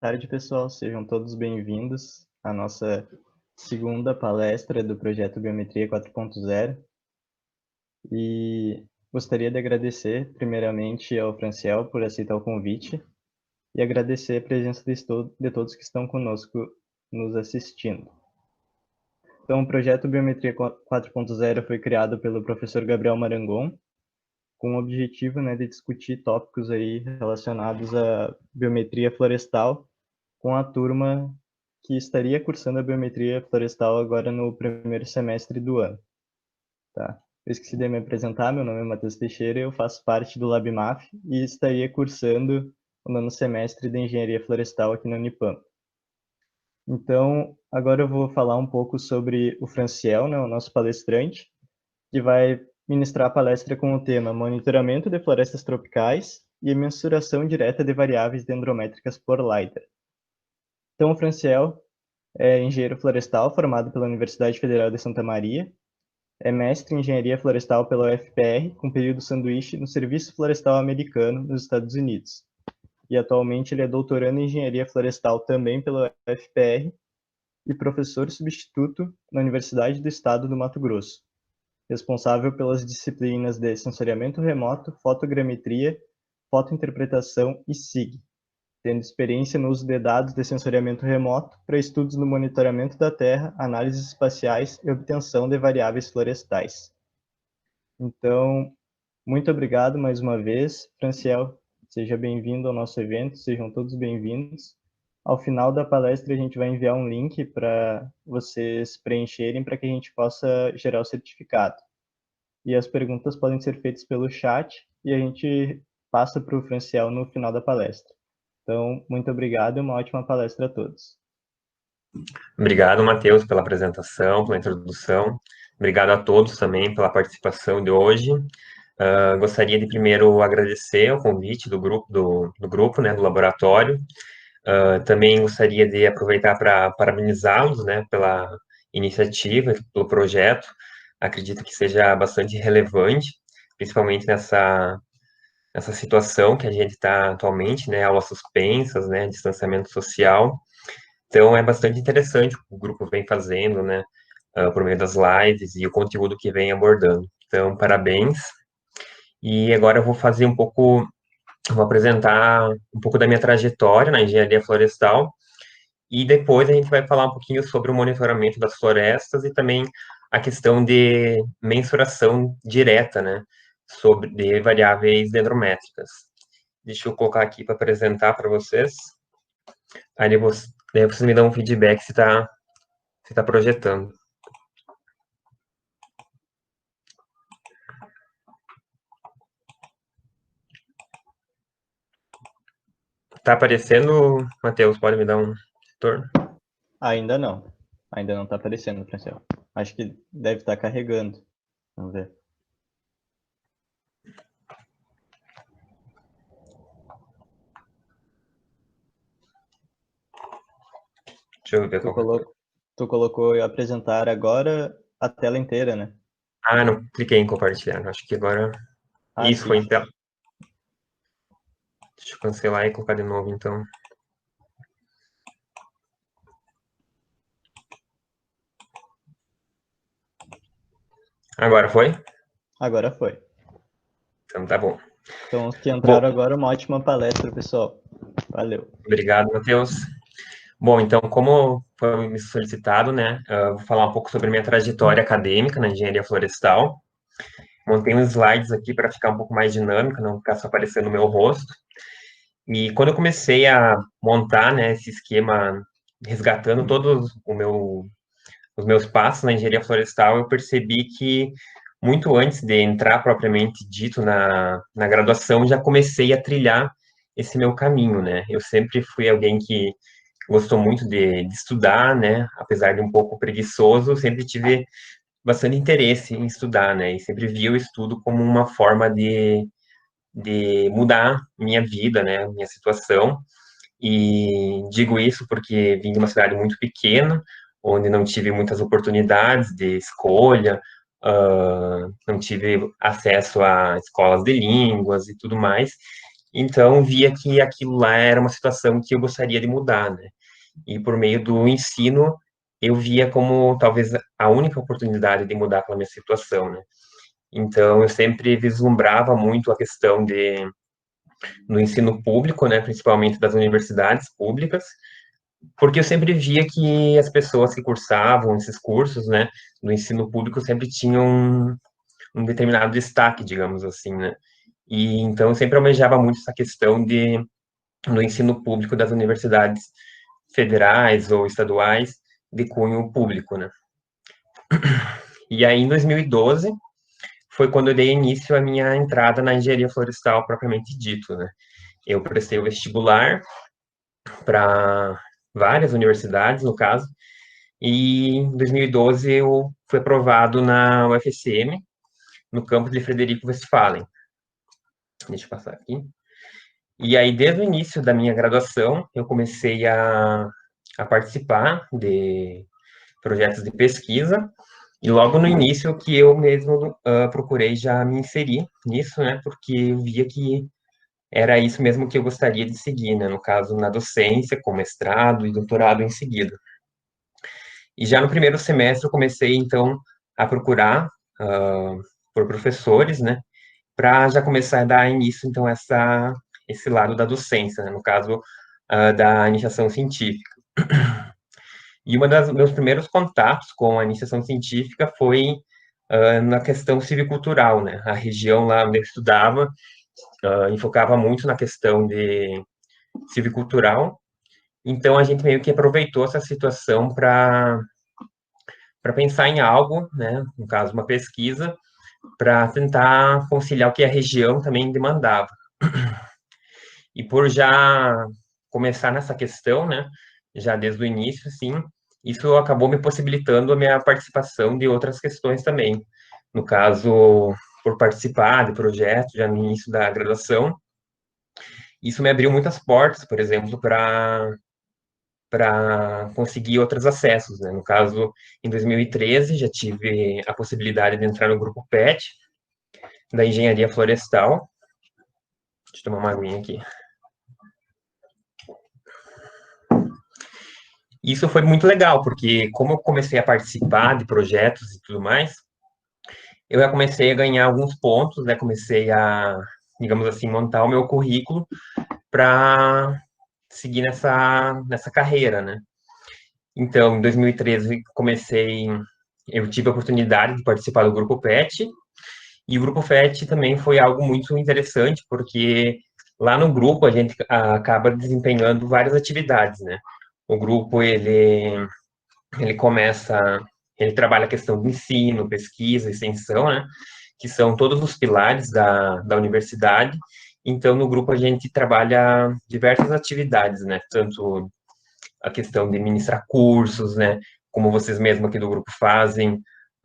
Tarde, pessoal. Sejam todos bem-vindos à nossa segunda palestra do projeto Biometria 4.0. E gostaria de agradecer, primeiramente, ao Franciel por aceitar o convite e agradecer a presença de todos que estão conosco nos assistindo. Então, o projeto Biometria 4.0 foi criado pelo professor Gabriel Marangon, com o objetivo, de discutir tópicos aí relacionados à biometria florestal com a turma que estaria cursando a biometria florestal agora no primeiro semestre do ano. Tá? Eu esqueci de me apresentar, meu nome é Matheus Teixeira, eu faço parte do LabMaf e estaria cursando o nono semestre de Engenharia Florestal aqui na Unipam. Então, agora eu vou falar um pouco sobre o Franciel, o nosso palestrante, que vai ministrar a palestra com o tema Monitoramento de Florestas Tropicais e Mensuração Direta de Variáveis Dendrométricas por LiDAR. Então, o Franciel é engenheiro florestal formado pela Universidade Federal de Santa Maria, é mestre em engenharia florestal pela UFPR, com período sanduíche no Serviço Florestal Americano, nos Estados Unidos. E atualmente ele é doutorando em engenharia florestal também pela UFPR e professor substituto na Universidade do Estado do Mato Grosso, responsável pelas disciplinas de sensoriamento remoto, fotogrametria, fotointerpretação e SIG, tendo experiência no uso de dados de sensoriamento remoto para estudos no monitoramento da Terra, análises espaciais e obtenção de variáveis florestais. Então, muito obrigado mais uma vez, Franciel. Seja bem-vindo ao nosso evento, sejam todos bem-vindos. Ao final da palestra, a gente vai enviar um link para vocês preencherem para que a gente possa gerar o certificado. E as perguntas podem ser feitas pelo chat e a gente passa para o Franciel no final da palestra. Então, muito obrigado e uma ótima palestra a todos. Obrigado, Matheus, pela apresentação, pela introdução. Obrigado a todos também pela participação de hoje. Gostaria de primeiro agradecer o convite do grupo, do laboratório. Também gostaria de aproveitar para parabenizá-los, pela iniciativa, pelo projeto. Acredito que seja bastante relevante, principalmente nessa situação que a gente está atualmente, aulas suspensas, distanciamento social. Então, é bastante interessante o que o grupo vem fazendo, por meio das lives e o conteúdo que vem abordando. Então, parabéns. E agora eu vou apresentar um pouco da minha trajetória na engenharia florestal e depois a gente vai falar um pouquinho sobre o monitoramento das florestas e também a questão de mensuração direta, de variáveis dendrométricas. Deixa eu colocar aqui para apresentar para vocês. Aí vocês me dão um feedback se está projetando. Tá aparecendo, Matheus? Pode me dar um retorno? Ainda não. Ainda não está aparecendo, Franciel. Acho que deve estar carregando. Vamos ver. Deixa eu ver qualquer coisa. Tu colocou apresentar agora a tela inteira, né? Ah, não cliquei em compartilhar. Acho que agora... Isso, sim. foi em tela. Deixa eu cancelar e colocar de novo, então. Agora foi? Agora foi. Então tá bom. Então, os que entraram agora, uma ótima palestra, pessoal. Valeu. Obrigado, Matheus. Bom, então, como foi me solicitado, vou falar um pouco sobre a minha trajetória acadêmica na engenharia florestal. Montei uns slides aqui para ficar um pouco mais dinâmico, não ficar só aparecendo o meu rosto. E quando eu comecei a montar, esse esquema, resgatando todos os meus passos na engenharia florestal, eu percebi que muito antes de entrar propriamente dito na graduação, já comecei a trilhar esse meu caminho, Eu sempre fui alguém que gostou muito de estudar, apesar de um pouco preguiçoso, sempre tive bastante interesse em estudar, E sempre via o estudo como uma forma de mudar minha vida, Minha situação. E digo isso porque vim de uma cidade muito pequena, onde não tive muitas oportunidades de escolha, não tive acesso a escolas de línguas e tudo mais. Então, via que aquilo lá era uma situação que eu gostaria de mudar, né? E por meio do ensino, eu via como talvez a única oportunidade de mudar aquela minha situação, né? Então, eu sempre vislumbrava muito a questão do ensino público, né? Principalmente das universidades públicas, porque eu sempre via que as pessoas que cursavam esses cursos, né, do ensino público sempre tinham um determinado destaque, digamos assim, né? E então eu sempre almejava muito essa questão do ensino público das universidades federais ou estaduais de cunho público, né? E aí, em 2012, foi quando eu dei início à minha entrada na engenharia florestal propriamente dito, né? Eu prestei o vestibular para várias universidades, no caso, e em 2012 eu fui aprovado na UFSM, no campus de Frederico Westphalen. Deixa eu passar aqui. E aí, desde o início da minha graduação, eu comecei a participar de projetos de pesquisa, e logo no início que eu mesmo procurei já me inserir nisso, né, porque eu via que era isso mesmo que eu gostaria de seguir, né, no caso, na docência, com mestrado e doutorado em seguida. E já no primeiro semestre eu comecei, então, a procurar por professores, né, para já começar a dar início, então, esse lado da docência, né, no caso, da iniciação científica. E uma das meus primeiros contatos com a iniciação científica foi na questão civicultural, né? A região lá onde eu estudava enfocava muito na questão de civicultural, então a gente meio que aproveitou essa situação para pensar em algo, né? No caso, uma pesquisa, para tentar conciliar o que a região também demandava. E por já começar nessa questão, né? Já desde o início, sim, isso acabou me possibilitando a minha participação de outras questões também. No caso, por participar de projetos já no início da graduação, isso me abriu muitas portas, por exemplo, para conseguir outros acessos, né? No caso, em 2013, já tive a possibilidade de entrar no grupo PET, da engenharia florestal. Deixa eu tomar uma aguinha aqui. Isso foi muito legal, porque como eu comecei a participar de projetos e tudo mais, eu já comecei a ganhar alguns pontos, né? Comecei a, digamos assim, montar o meu currículo para seguir nessa carreira, né? Então, em 2013, eu tive a oportunidade de participar do Grupo PET, e o Grupo PET também foi algo muito interessante, porque lá no grupo a gente acaba desempenhando várias atividades, né? O grupo, ele começa, ele trabalha a questão do ensino, pesquisa, extensão, né? Que são todos os pilares da universidade. Então, no grupo a gente trabalha diversas atividades, né? Tanto a questão de ministrar cursos, né? Como vocês mesmos aqui do grupo fazem,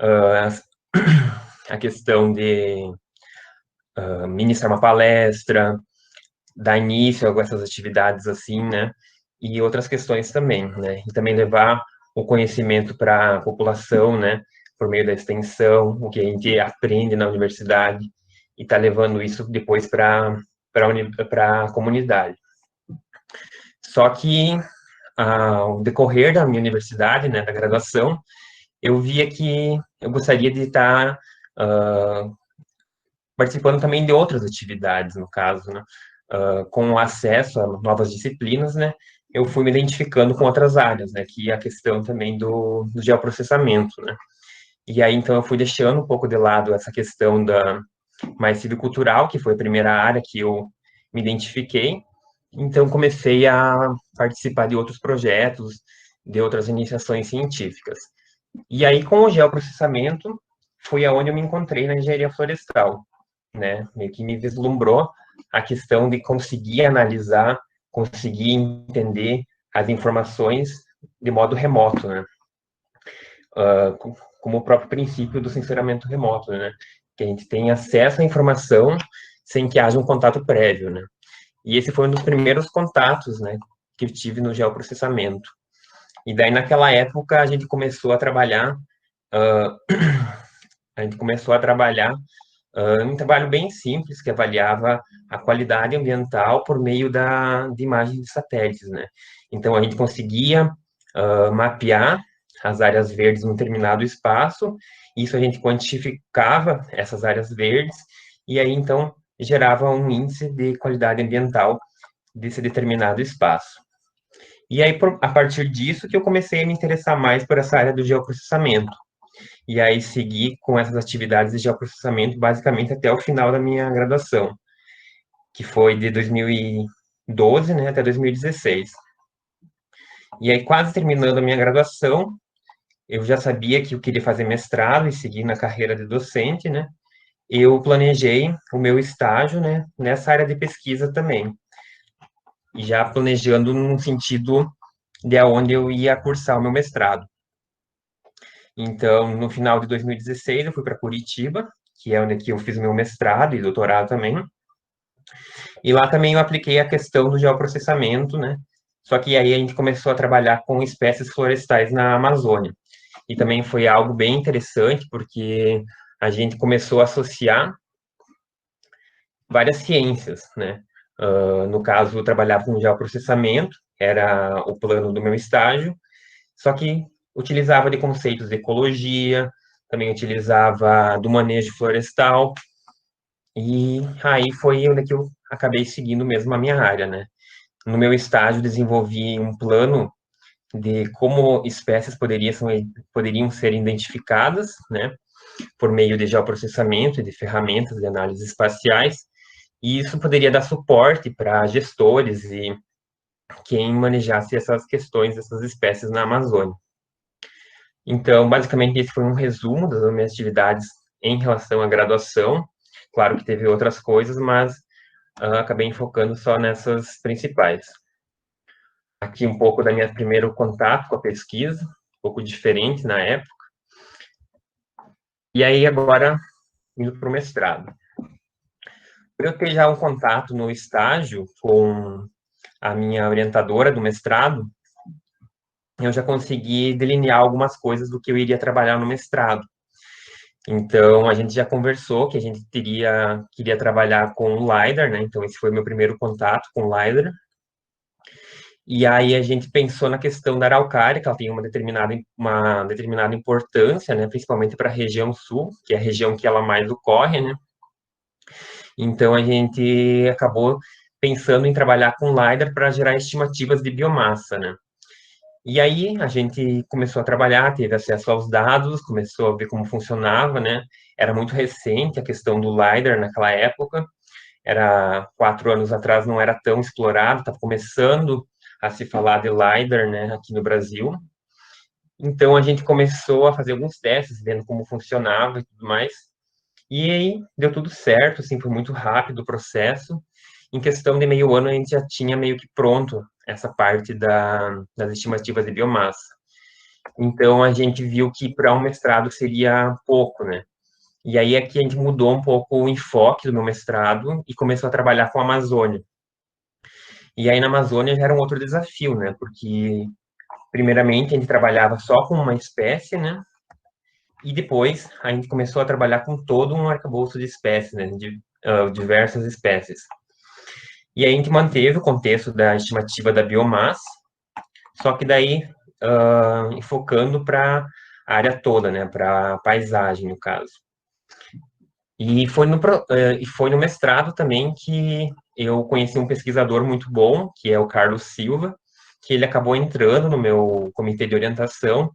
uh, a questão de ministrar uma palestra, dar início a essas atividades assim, né? E outras questões também, né? E também levar o conhecimento para a população, né? Por meio da extensão, o que a gente aprende na universidade e tá levando isso depois para a comunidade. Só que ao decorrer da minha universidade, né, da graduação, eu via que eu gostaria de estar participando também de outras atividades, no caso, né? Com acesso a novas disciplinas, né? Eu fui me identificando com outras áreas, né? Que é a questão também do geoprocessamento, né? E aí, então, eu fui deixando um pouco de lado essa questão da mais civicultural, que foi a primeira área que eu me identifiquei. Então, comecei a participar de outros projetos, de outras iniciações científicas. E aí, com o geoprocessamento, foi aonde eu me encontrei na engenharia florestal, né? Meio que me vislumbrou a questão de conseguir analisar, conseguir entender as informações de modo remoto, né? Como o próprio princípio do sensoramento remoto, né? Que a gente tem acesso à informação sem que haja um contato prévio, né? E esse foi um dos primeiros contatos, né, que eu tive no geoprocessamento. E daí, naquela época, a gente começou a trabalhar um trabalho bem simples que avaliava a qualidade ambiental por meio de imagens de satélites, né? Então, a gente conseguia mapear as áreas verdes em um determinado espaço, isso a gente quantificava essas áreas verdes, e aí, então, gerava um índice de qualidade ambiental desse determinado espaço. E aí, a partir disso, que eu comecei a me interessar mais por essa área do geoprocessamento. E aí, segui com essas atividades de geoprocessamento, basicamente, até o final da minha graduação, que foi de 2012, né, até 2016. E aí, quase terminando a minha graduação, eu já sabia que eu queria fazer mestrado e seguir na carreira de docente, né? Eu planejei o meu estágio, né, nessa área de pesquisa também. E já planejando num sentido de onde eu ia cursar o meu mestrado. Então, no final de 2016, eu fui para Curitiba, que é onde eu fiz o meu mestrado e doutorado também. E lá também eu apliquei a questão do geoprocessamento, né? Só que aí a gente começou a trabalhar com espécies florestais na Amazônia. E também foi algo bem interessante, porque a gente começou a associar várias ciências, né? No caso, eu trabalhava com geoprocessamento, era o plano do meu estágio, só que utilizava de conceitos de ecologia, também utilizava do manejo florestal, e aí foi onde que eu acabei seguindo mesmo a minha área, né? No meu estágio, desenvolvi um plano de como espécies poderiam ser identificadas, né, por meio de geoprocessamento e de ferramentas de análise espaciais, e isso poderia dar suporte para gestores e quem manejasse essas questões dessas espécies na Amazônia. Então, basicamente, esse foi um resumo das minhas atividades em relação à graduação. Claro que teve outras coisas, mas acabei focando só nessas principais. Aqui um pouco da minha primeiro contato com a pesquisa, um pouco diferente na época. E aí, agora, indo para o mestrado. Por eu ter já um contato no estágio com a minha orientadora do mestrado, eu já consegui delinear algumas coisas do que eu iria trabalhar no mestrado. Então, a gente já conversou que a gente queria trabalhar com o LiDAR, né? Então, esse foi meu primeiro contato com o LiDAR. E aí a gente pensou na questão da araucária, que ela tem uma determinada importância, né? Principalmente para a região sul, que é a região que ela mais ocorre, né? Então, a gente acabou pensando em trabalhar com LiDAR para gerar estimativas de biomassa, né? E aí a gente começou a trabalhar, teve acesso aos dados, começou a ver como funcionava, né? Era muito recente a questão do LiDAR naquela época, era 4 anos atrás, não era tão explorado, estava começando a se falar de LiDAR, né, aqui no Brasil. Então a gente começou a fazer alguns testes, vendo como funcionava e tudo mais. E aí deu tudo certo, assim, foi muito rápido o processo. Em questão de meio ano, a gente já tinha meio que pronto essa parte das estimativas de biomassa. Então, a gente viu que para um mestrado seria pouco, né? E aí aqui a gente mudou um pouco o enfoque do meu mestrado e começou a trabalhar com a Amazônia. E aí na Amazônia já era um outro desafio, né? Porque, primeiramente, a gente trabalhava só com uma espécie, né? E depois a gente começou a trabalhar com todo um arcabouço de espécies, né? De diversas espécies. E aí a gente manteve o contexto da estimativa da biomassa, só que daí focando para a área toda, né? Para a paisagem, no caso. E foi no mestrado também que eu conheci um pesquisador muito bom, que é o Carlos Silva, que ele acabou entrando no meu comitê de orientação,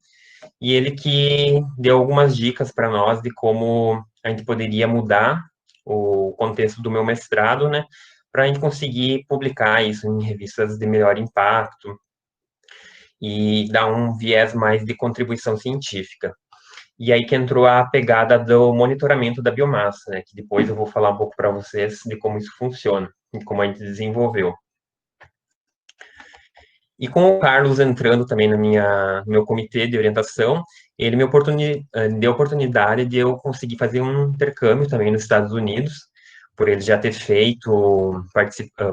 e ele que deu algumas dicas para nós de como a gente poderia mudar o contexto do meu mestrado, né, para a gente conseguir publicar isso em revistas de melhor impacto e dar um viés mais de contribuição científica. E aí que entrou a pegada do monitoramento da biomassa, né? Que depois eu vou falar um pouco para vocês de como isso funciona e como a gente desenvolveu. E com o Carlos entrando também no meu comitê de orientação, ele me deu a oportunidade de eu conseguir fazer um intercâmbio também nos Estados Unidos, por ele já ter feito,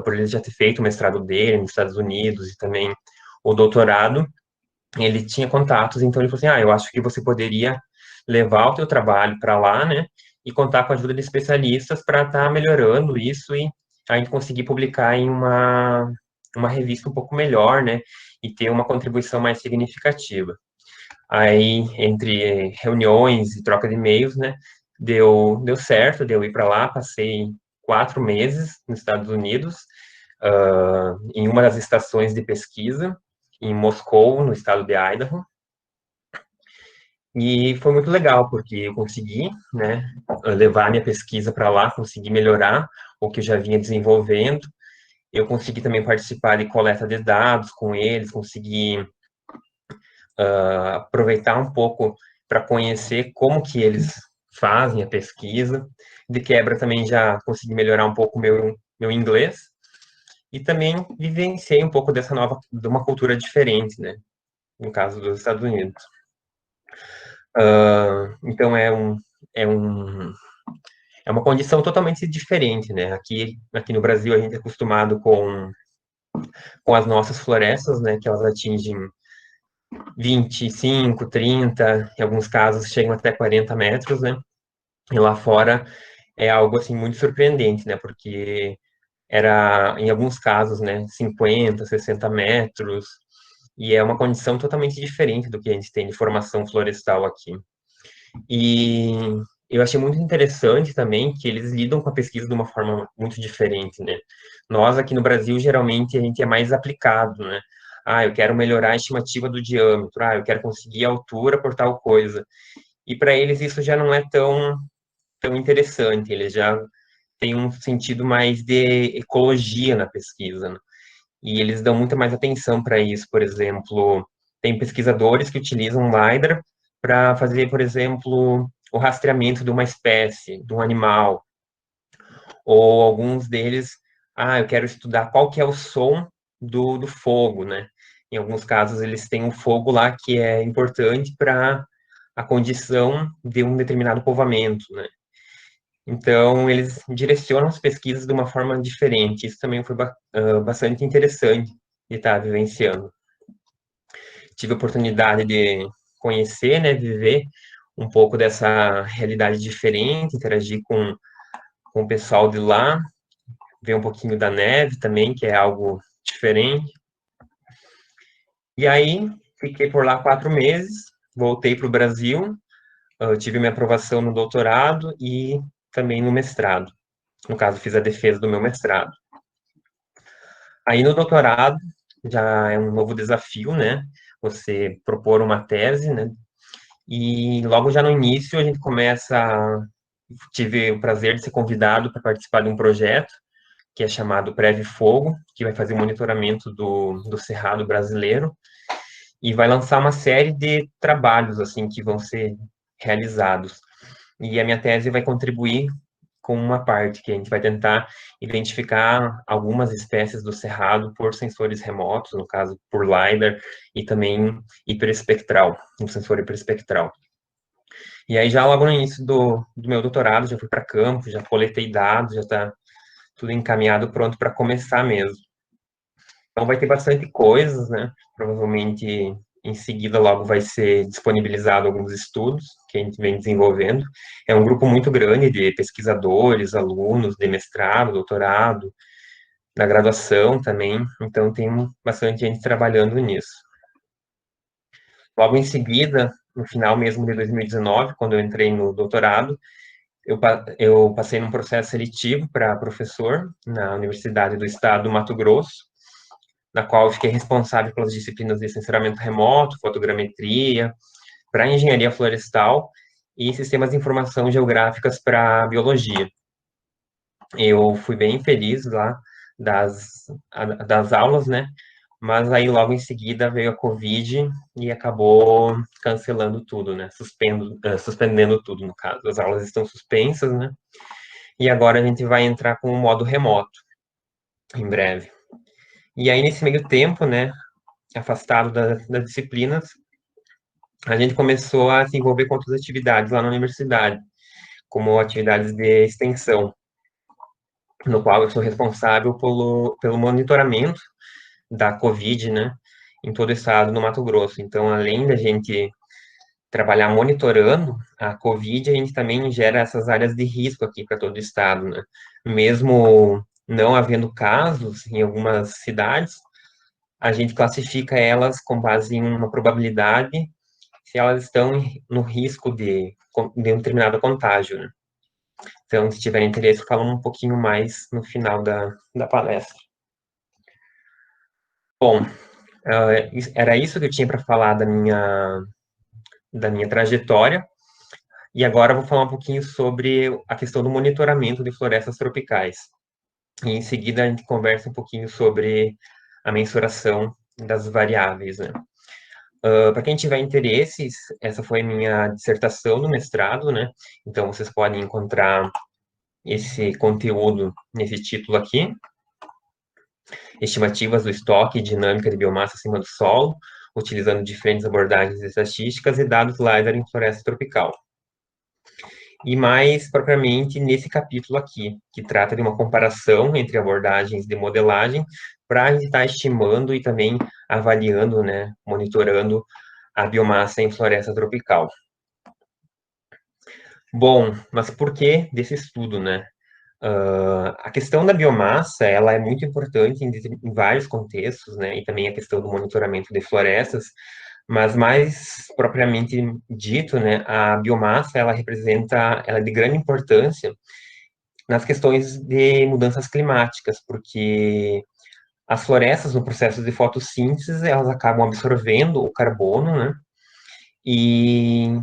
por ele já ter feito o mestrado dele nos Estados Unidos e também o doutorado. Ele tinha contatos, então ele falou assim, eu acho que você poderia levar o teu trabalho para lá, né, e contar com a ajuda de especialistas para estar melhorando isso e a gente conseguir publicar em uma revista um pouco melhor, né, e ter uma contribuição mais significativa. Aí, entre reuniões e troca de e-mails, né, deu certo, deu ir para lá, passei 4 meses nos Estados Unidos, em uma das estações de pesquisa, em Moscou, no estado de Idaho, e foi muito legal, porque eu consegui, né, levar a minha pesquisa para lá, consegui melhorar o que eu já vinha desenvolvendo, eu consegui também participar de coleta de dados com eles, consegui aproveitar um pouco para conhecer como que eles fazem a pesquisa. De quebra também já consegui melhorar um pouco meu inglês e também vivenciei um pouco de uma cultura diferente, né? No caso dos Estados Unidos. Então é um é uma condição totalmente diferente, né? Aqui no Brasil a gente é acostumado com as nossas florestas, né? Que elas atingem 25, 30, em alguns casos chegam até 40 metros, né? E lá fora é algo assim muito surpreendente, né? Porque era, em alguns casos, né, 50, 60 metros, e é uma condição totalmente diferente do que a gente tem de formação florestal aqui. E eu achei muito interessante também que eles lidam com a pesquisa de uma forma muito diferente, né? Nós aqui no Brasil, geralmente, a gente é mais aplicado, né? Ah, eu quero melhorar a estimativa do diâmetro, ah, eu quero conseguir a altura por tal coisa. E para eles isso já não é tão interessante, eles já têm um sentido mais de ecologia na pesquisa, né? E eles dão muita mais atenção para isso, por exemplo, tem pesquisadores que utilizam LiDAR para fazer, por exemplo, o rastreamento de uma espécie, de um animal, ou alguns deles, eu quero estudar qual que é o som do fogo, né? Em alguns casos, eles têm um fogo lá que é importante para a condição de um determinado povoamento, né? Então, eles direcionam as pesquisas de uma forma diferente. Isso também foi bastante interessante de estar vivenciando. Tive a oportunidade de conhecer, né, viver um pouco dessa realidade diferente, interagir com o pessoal de lá, ver um pouquinho da neve também, que é algo diferente. E aí, fiquei por lá 4 meses, voltei para o Brasil, tive minha aprovação no doutorado e também no mestrado. No caso, fiz a defesa do meu mestrado. Aí no doutorado já é um novo desafio, né? Você propor uma tese, né? E logo já no início a gente tive o prazer de ser convidado para participar de um projeto que é chamado Preve Fogo, que vai fazer o monitoramento do Cerrado brasileiro e vai lançar uma série de trabalhos assim que vão ser realizados. E a minha tese vai contribuir com uma parte que a gente vai tentar identificar algumas espécies do cerrado por sensores remotos, no caso por LiDAR, e também hiperespectral, um sensor hiperespectral. E aí já logo no início do meu doutorado, já fui para campo, já coletei dados, já está tudo encaminhado, pronto para começar mesmo. Então vai ter bastante coisas, né? Provavelmente em seguida logo vai ser disponibilizado alguns estudos que a gente vem desenvolvendo. É um grupo muito grande de pesquisadores, alunos de mestrado, doutorado, na graduação também, então tem bastante gente trabalhando nisso. Logo em seguida, no final mesmo de 2019, quando eu entrei no doutorado, eu passei num processo seletivo para professor na Universidade do Estado do Mato Grosso, na qual eu fiquei responsável pelas disciplinas de sensoramento remoto, fotogrametria, para engenharia florestal e sistemas de informação geográficas para biologia. Eu fui bem feliz lá das aulas, né? Mas aí logo em seguida veio a Covid e acabou cancelando tudo, né? Suspendendo tudo, no caso. As aulas estão suspensas, né? E agora a gente vai entrar com o modo remoto, em breve. E aí, nesse meio tempo, né, afastado das disciplinas, a gente começou a se envolver com outras atividades lá na universidade, como atividades de extensão, no qual eu sou responsável pelo monitoramento da Covid, né, em todo o estado no Mato Grosso. Então, além da gente trabalhar monitorando a Covid, a gente também gera essas áreas de risco aqui para todo o estado, né? Mesmo não havendo casos em algumas cidades, a gente classifica elas com base em uma probabilidade se elas estão no risco de um determinado contágio, né? Então, se tiver interesse, falo um pouquinho mais no final da palestra. Bom, era isso que eu tinha para falar da minha trajetória. E agora eu vou falar um pouquinho sobre a questão do monitoramento de florestas tropicais. E em seguida a gente conversa um pouquinho sobre a mensuração das variáveis, né? Para quem tiver interesses, essa foi minha dissertação no mestrado, né? Então vocês podem encontrar esse conteúdo nesse título aqui. Estimativas do estoque e dinâmica de biomassa acima do solo, utilizando diferentes abordagens estatísticas e dados LiDAR em floresta tropical. E mais propriamente nesse capítulo aqui, que trata de uma comparação entre abordagens de modelagem para a gente estar estimando e também avaliando, né, monitorando a biomassa em floresta tropical. Bom, mas por que desse estudo, né? A questão da biomassa, ela é muito importante em vários contextos, né? E também a questão do monitoramento de florestas, mas mais propriamente dito, né? A biomassa, ela é de grande importância nas questões de mudanças climáticas, porque as florestas, no processo de fotossíntese, elas acabam absorvendo o carbono, né? E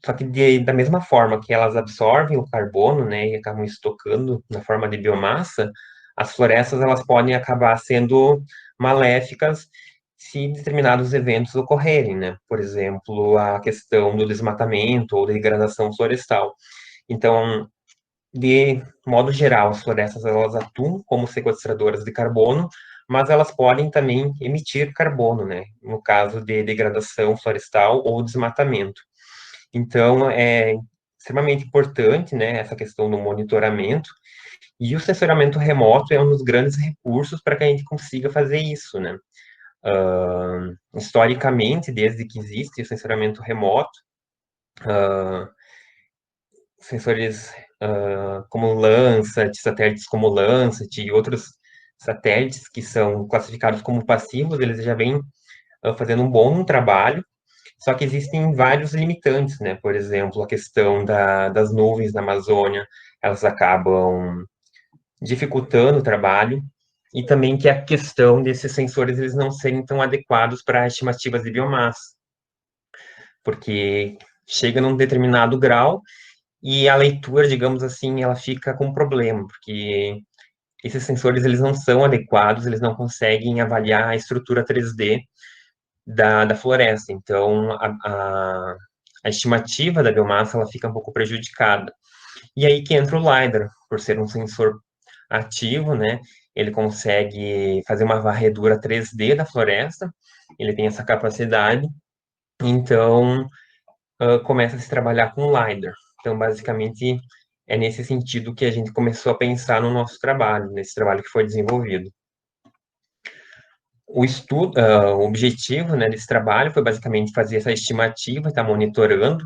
só que da mesma forma que elas absorvem o carbono, né, e acabam estocando na forma de biomassa, as florestas elas podem acabar sendo maléficas se determinados eventos ocorrerem, né? Por exemplo, a questão do desmatamento ou da degradação florestal. Então, de modo geral, as florestas elas atuam como sequestradoras de carbono, mas elas podem também emitir carbono, né? No caso de degradação florestal ou desmatamento. Então, é extremamente importante, né, essa questão do monitoramento, e o sensoramento remoto é um dos grandes recursos para que a gente consiga fazer isso, né. Historicamente, desde que existe o sensoramento remoto, sensores como Landsat, satélites como Landsat e outros satélites que são classificados como passivos, eles já vêm fazendo um bom trabalho. Só que existem vários limitantes, né? Por exemplo, a questão das nuvens na Amazônia, elas acabam dificultando o trabalho, e também que a questão desses sensores eles não serem tão adequados para estimativas de biomassa, porque chega num determinado grau e a leitura, digamos assim, ela fica com problema, porque esses sensores eles não são adequados, eles não conseguem avaliar a estrutura 3D da floresta. Então, a estimativa da biomassa ela fica um pouco prejudicada. E aí que entra o LiDAR, por ser um sensor ativo, né? Ele consegue fazer uma varredura 3D da floresta, ele tem essa capacidade, então começa a se trabalhar com LiDAR. Então, basicamente, é nesse sentido que a gente começou a pensar no nosso trabalho, nesse trabalho que foi desenvolvido. O estudo, o objetivo, né, desse trabalho foi basicamente fazer essa estimativa, estar monitorando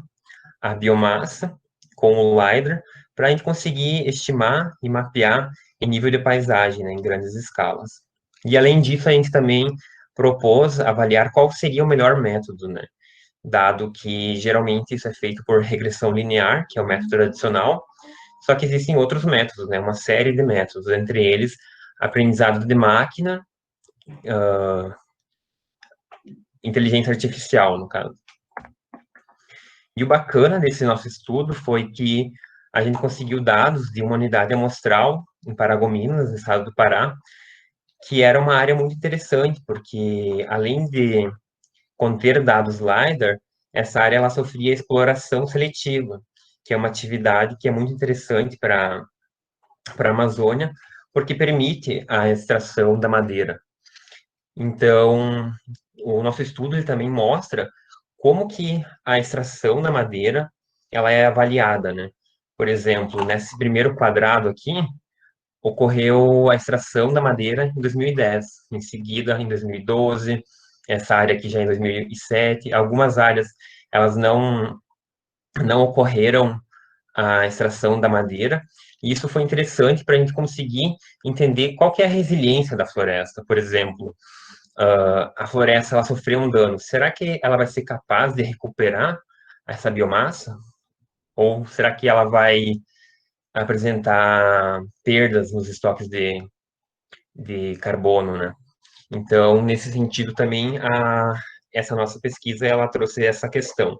a biomassa com o LiDAR, para a gente conseguir estimar e mapear em nível de paisagem, né, em grandes escalas. E além disso, a gente também propôs avaliar qual seria o melhor método, né, dado que geralmente isso é feito por regressão linear, que é o método tradicional, só que existem outros métodos, né, uma série de métodos, entre eles aprendizado de máquina, inteligência artificial, no caso. E o bacana desse nosso estudo foi que a gente conseguiu dados de uma unidade amostral em Paragominas, no estado do Pará, que era uma área muito interessante, porque além de conter dados LiDAR, essa área ela sofria exploração seletiva, que é uma atividade que é muito interessante para a Amazônia, porque permite a extração da madeira. Então, o nosso estudo ele também mostra como que a extração da madeira ela é avaliada, né? Por exemplo, nesse primeiro quadrado aqui, ocorreu a extração da madeira em 2010, em seguida em 2012, essa área aqui já em 2007, algumas áreas elas não ocorreram a extração da madeira, e isso foi interessante para a gente conseguir entender qual que é a resiliência da floresta. Por exemplo, a floresta ela sofreu um dano, será que ela vai ser capaz de recuperar essa biomassa? Ou será que ela vai apresentar perdas nos estoques de carbono, né? Então, nesse sentido também, essa nossa pesquisa, ela trouxe essa questão.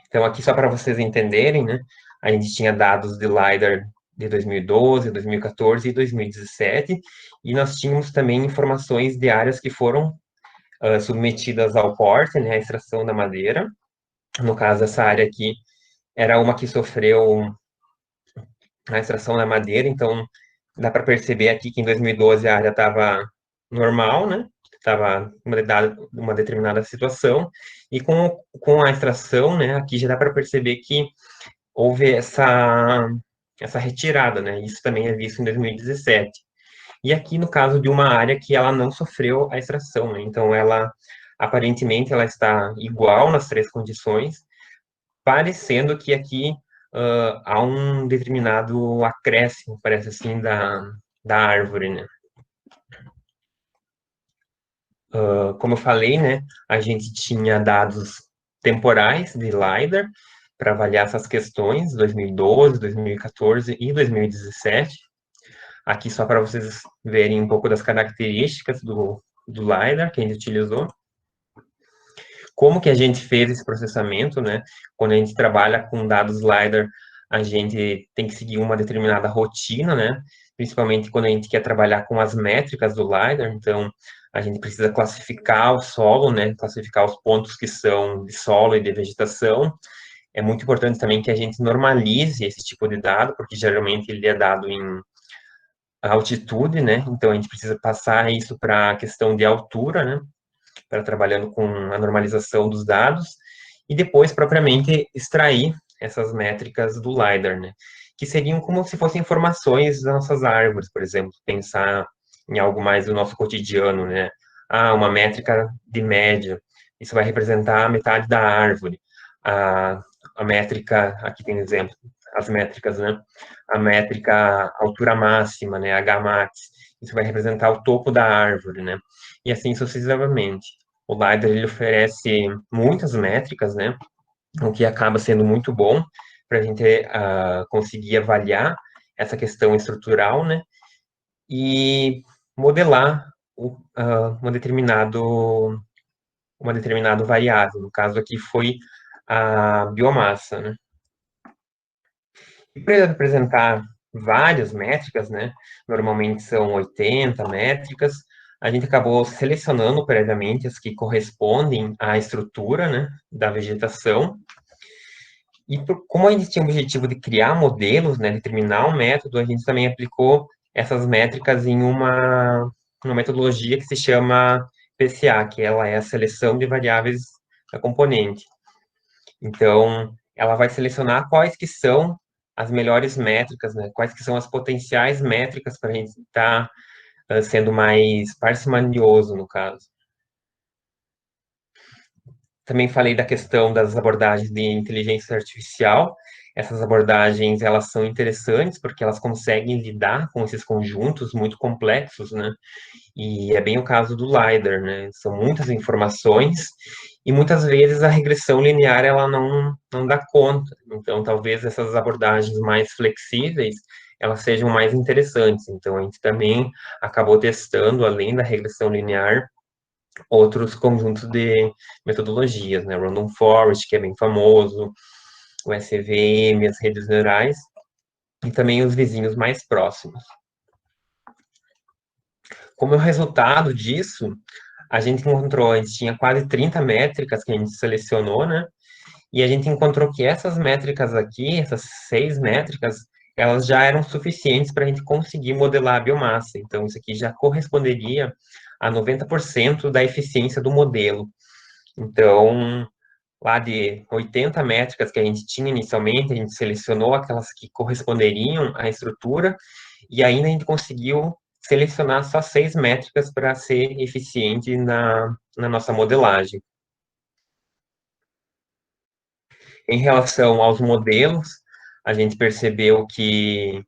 Então, aqui só para vocês entenderem, né, a gente tinha dados de LiDAR de 2012, 2014 e 2017, e nós tínhamos também informações de áreas que foram submetidas ao corte, né, à extração da madeira. No caso, essa área aqui era uma que sofreu a extração da madeira, então dá para perceber aqui que em 2012 a área estava normal, né? Estava uma determinada situação, e com a extração, né, aqui já dá para perceber que houve essa retirada, né? Isso também é visto em 2017. E aqui no caso de uma área que ela não sofreu a extração, né? Então ela aparentemente ela está igual nas três condições, parecendo que aqui há um determinado acréscimo, parece assim, da árvore, né? Como eu falei, né, a gente tinha dados temporais de LiDAR para avaliar essas questões, 2012, 2014 e 2017. Aqui só para vocês verem um pouco das características do LiDAR que a gente utilizou. Como que a gente fez esse processamento, né? Quando a gente trabalha com dados LiDAR, a gente tem que seguir uma determinada rotina, né? Principalmente quando a gente quer trabalhar com as métricas do LiDAR, então a gente precisa classificar o solo, né? Classificar os pontos que são de solo e de vegetação. É muito importante também que a gente normalize esse tipo de dado, porque geralmente ele é dado em altitude, né? Então a gente precisa passar isso para a questão de altura, né? Para trabalhando com a normalização dos dados, e depois, propriamente, extrair essas métricas do LiDAR, né? Que seriam como se fossem informações das nossas árvores, por exemplo, pensar em algo mais do nosso cotidiano, né? Ah, uma métrica de média, isso vai representar a metade da árvore. A métrica, aqui tem exemplo, as métricas, né? A métrica altura máxima, né? Hmax, isso vai representar o topo da árvore, né? E assim sucessivamente. O LiDAR ele oferece muitas métricas, né? O que acaba sendo muito bom para a gente conseguir avaliar essa questão estrutural, né? E modelar uma determinado variável. No caso aqui foi a biomassa, né? E para apresentar várias métricas, né? Normalmente são 80 métricas. A gente acabou selecionando previamente as que correspondem à estrutura, né, da vegetação. E como a gente tinha o objetivo de criar modelos, né, determinar um método, a gente também aplicou essas métricas em uma metodologia que se chama PCA, que ela é a seleção de variáveis da componente. Então, ela vai selecionar quais que são as melhores métricas, né? Quais que são as potenciais métricas para a gente estar sendo mais parcimonioso, no caso. Também falei da questão das abordagens de inteligência artificial. Essas abordagens, elas são interessantes porque elas conseguem lidar com esses conjuntos muito complexos, né? E é bem o caso do LiDAR, né? São muitas informações e muitas vezes a regressão linear ela não dá conta. Então, talvez essas abordagens mais flexíveis elas sejam mais interessantes. Então, a gente também acabou testando, além da regressão linear, outros conjuntos de metodologias, né? Random Forest, que é bem famoso, o SVM, as redes neurais, e também os vizinhos mais próximos. Como resultado disso, a gente tinha quase 30 métricas que a gente selecionou, né? E a gente encontrou que essas métricas aqui, essas 6 métricas, elas já eram suficientes para a gente conseguir modelar a biomassa. Então, isso aqui já corresponderia a 90% da eficiência do modelo. Então, lá de 80 métricas que a gente tinha inicialmente, a gente selecionou aquelas que corresponderiam à estrutura, e ainda a gente conseguiu selecionar só 6 métricas para ser eficiente na nossa modelagem. Em relação aos modelos, a gente percebeu que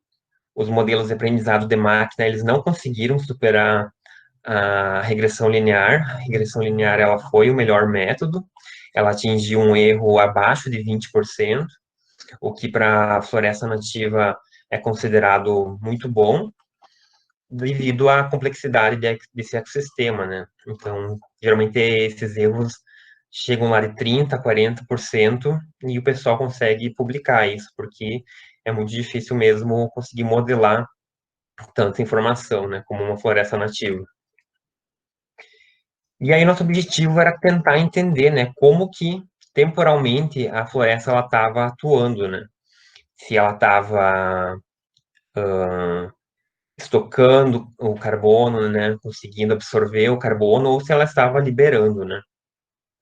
os modelos de aprendizado de máquina, eles não conseguiram superar a regressão linear. A regressão linear, ela foi o melhor método, ela atingiu um erro abaixo de 20%, o que para a floresta nativa é considerado muito bom, devido à complexidade desse ecossistema, né? Então, geralmente esses erros chegam lá de 30%, 40%, e o pessoal consegue publicar isso, porque é muito difícil mesmo conseguir modelar tanta informação, né, como uma floresta nativa. E aí nosso objetivo era tentar entender, né, como que temporalmente a floresta ela estava atuando, né? Se ela estava estocando o carbono, né, conseguindo absorver o carbono, ou se ela estava liberando, né?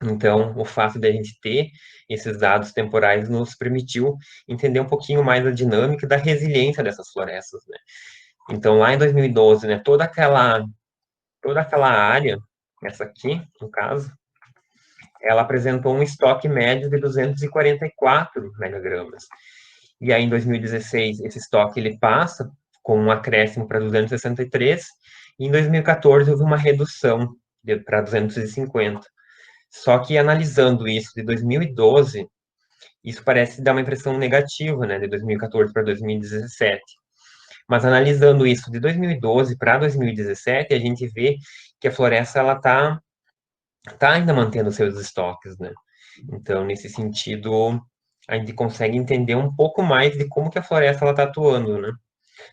Então, o fato de a gente ter esses dados temporais nos permitiu entender um pouquinho mais a dinâmica e da resiliência dessas florestas, né? Então, lá em 2012, né, toda aquela área, essa aqui, no caso, ela apresentou um estoque médio de 244 megagramas. E aí, em 2016, esse estoque ele passa com um acréscimo para 263, e em 2014 houve uma redução para 250. Só que analisando isso de 2012, isso parece dar uma impressão negativa, né, de 2014 para 2017. Mas analisando isso de 2012 para 2017, a gente vê que a floresta ela tá ainda mantendo seus estoques, né? Então, nesse sentido, a gente consegue entender um pouco mais de como que a floresta ela está atuando, né?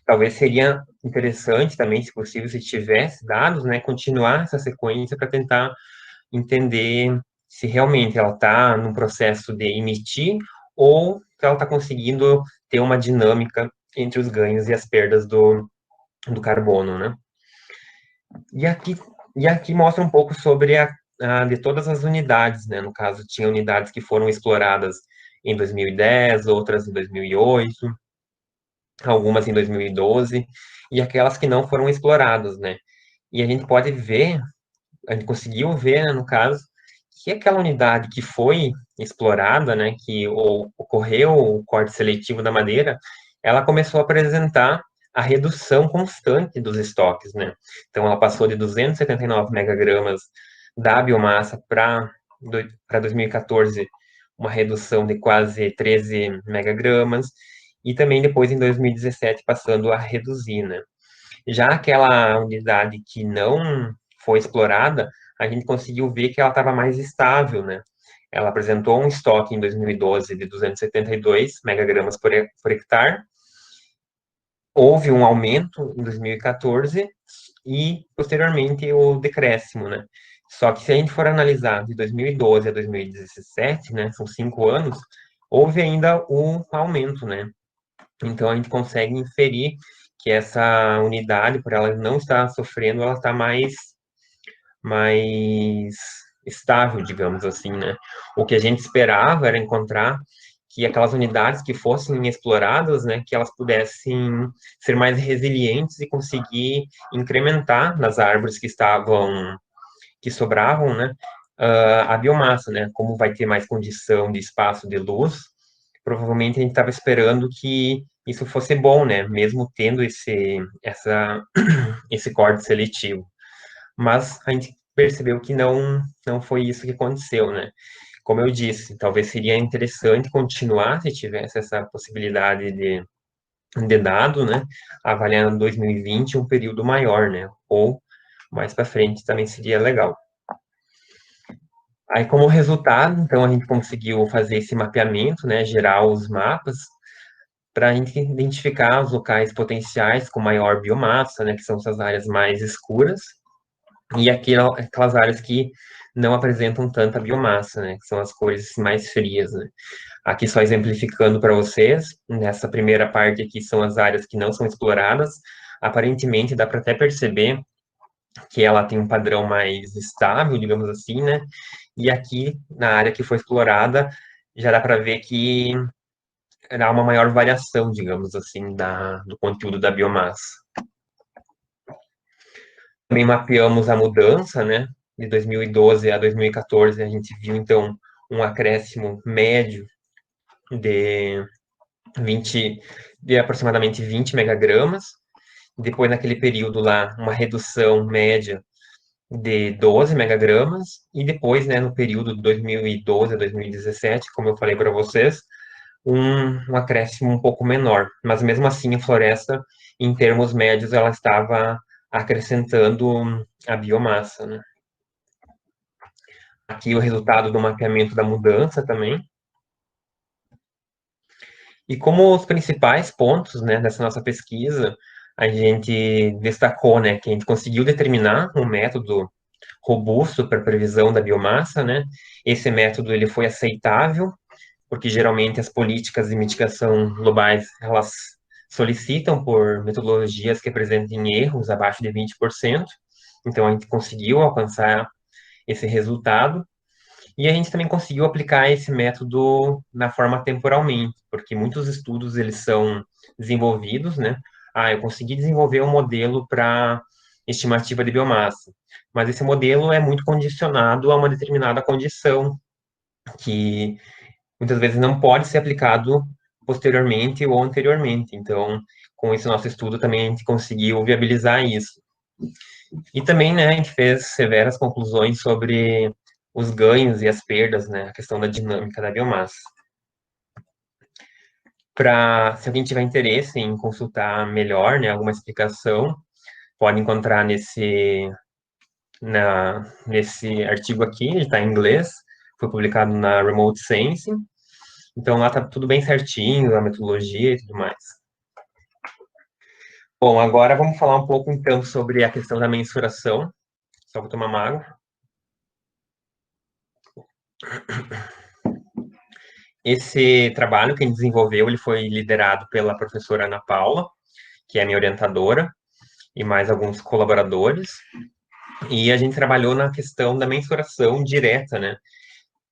Talvez seria interessante também, se possível, se tivesse dados, né, continuar essa sequência para tentar entender se realmente ela está num processo de emitir ou se ela está conseguindo ter uma dinâmica entre os ganhos e as perdas do carbono, né? E aqui, e aqui mostra um pouco sobre de todas as unidades, né? No caso, tinha unidades que foram exploradas em 2010, outras em 2008, algumas em 2012, e aquelas que não foram exploradas, né? E a gente pode ver, a gente conseguiu ver, né, no caso, que aquela unidade que foi explorada, né, que ocorreu o corte seletivo da madeira, ela começou a apresentar a redução constante dos estoques, né? Então, ela passou de 279 megagramas da biomassa para 2014, uma redução de quase 13 megagramas, e também depois, em 2017, passando a reduzir, né? Já aquela unidade que não foi explorada, a gente conseguiu ver que ela estava mais estável, né? Ela apresentou um estoque em 2012 de 272 megagramas por hectare. Houve um aumento em 2014 e, posteriormente, o decréscimo, né? Só que se a gente for analisar de 2012 a 2017, né, são 5 anos, houve ainda um aumento, né? Então, a gente consegue inferir que essa unidade, por ela não estar sofrendo, ela está mais estável, digamos assim, né? O que a gente esperava era encontrar que aquelas unidades que fossem exploradas, né, que elas pudessem ser mais resilientes e conseguir incrementar nas árvores que sobravam, né, a biomassa, né? Como vai ter mais condição de espaço de luz, provavelmente a gente estava esperando que isso fosse bom, né? Mesmo tendo esse corte seletivo. Mas a gente percebeu que não foi isso que aconteceu, né? Como eu disse, talvez seria interessante continuar se tivesse essa possibilidade de dado, né? Avaliando 2020 um período maior, né? Ou mais para frente também seria legal. Aí, como resultado, então, a gente conseguiu fazer esse mapeamento, né? Gerar os mapas para a gente identificar os locais potenciais com maior biomassa, né? Que são essas áreas mais escuras, e aquelas áreas que não apresentam tanta biomassa, né? Que são as cores mais frias, né? Aqui só exemplificando para vocês, nessa primeira parte aqui são as áreas que não são exploradas. Aparentemente dá para até perceber que ela tem um padrão mais estável, digamos assim, né? E aqui na área que foi explorada já dá para ver que há uma maior variação, digamos assim, do conteúdo da biomassa. Também mapeamos a mudança, né? De 2012 a 2014, a gente viu, então, um acréscimo médio de 20, de aproximadamente 20 megagramas. Depois, naquele período lá, uma redução média de 12 megagramas, e depois, né, no período de 2012 a 2017, como eu falei para vocês, um acréscimo um pouco menor. Mas mesmo assim, a floresta, em termos médios, ela estava acrescentando a biomassa, né? Aqui o resultado do mapeamento da mudança também. E como os principais pontos, né, dessa nossa pesquisa, a gente destacou, né, que a gente conseguiu determinar um método robusto para previsão da biomassa, né? Esse método ele foi aceitável, porque geralmente as políticas de mitigação globais, elas solicitam por metodologias que apresentem erros abaixo de 20%. Então a gente conseguiu alcançar esse resultado. E a gente também conseguiu aplicar esse método na forma temporalmente, porque muitos estudos eles são desenvolvidos, né? Ah, eu consegui desenvolver um modelo para estimativa de biomassa, mas esse modelo é muito condicionado a uma determinada condição, que muitas vezes não pode ser aplicado posteriormente ou anteriormente. Então, com esse nosso estudo também a gente conseguiu viabilizar isso. E também, né, a gente fez severas conclusões sobre os ganhos e as perdas, né, a questão da dinâmica da biomassa. Se alguém tiver interesse em consultar melhor, né, alguma explicação, pode encontrar nesse artigo aqui, ele está em inglês, foi publicado na Remote Sensing, então lá está tudo bem certinho, a metodologia e tudo mais. Bom, agora vamos falar um pouco então sobre a questão da mensuração. Só vou tomar uma água. Esse trabalho que a gente desenvolveu, ele foi liderado pela professora Ana Paula, que é minha orientadora, e mais alguns colaboradores. E a gente trabalhou na questão da mensuração direta, né,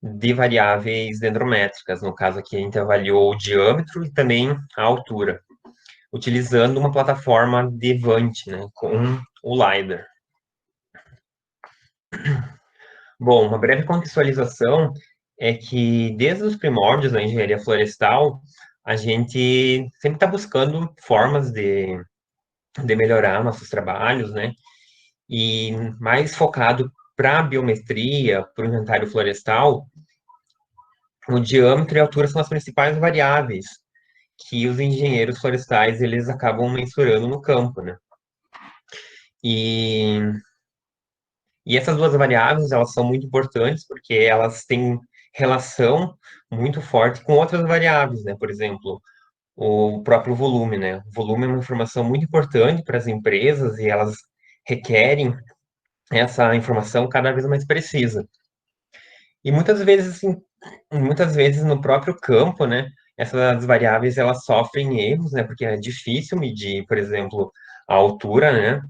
de variáveis dendrométricas. No caso aqui, a gente avaliou o diâmetro e também a altura, utilizando uma plataforma Devant, né, com o LiDAR. Bom, uma breve contextualização é que desde os primórdios da engenharia florestal, a gente sempre está buscando formas de melhorar nossos trabalhos, né? E mais focado para a biometria, para o inventário florestal, o diâmetro e a altura são as principais variáveis que os engenheiros florestais eles acabam mensurando no campo, né? E, e essas duas variáveis elas são muito importantes porque elas têm relação muito forte com outras variáveis, né? Por exemplo, o próprio volume, né? O volume é uma informação muito importante para as empresas e elas requerem essa informação cada vez mais precisa. E muitas vezes, assim, muitas vezes no próprio campo, né, essas variáveis elas sofrem erros, né, porque é difícil medir, por exemplo, a altura, né,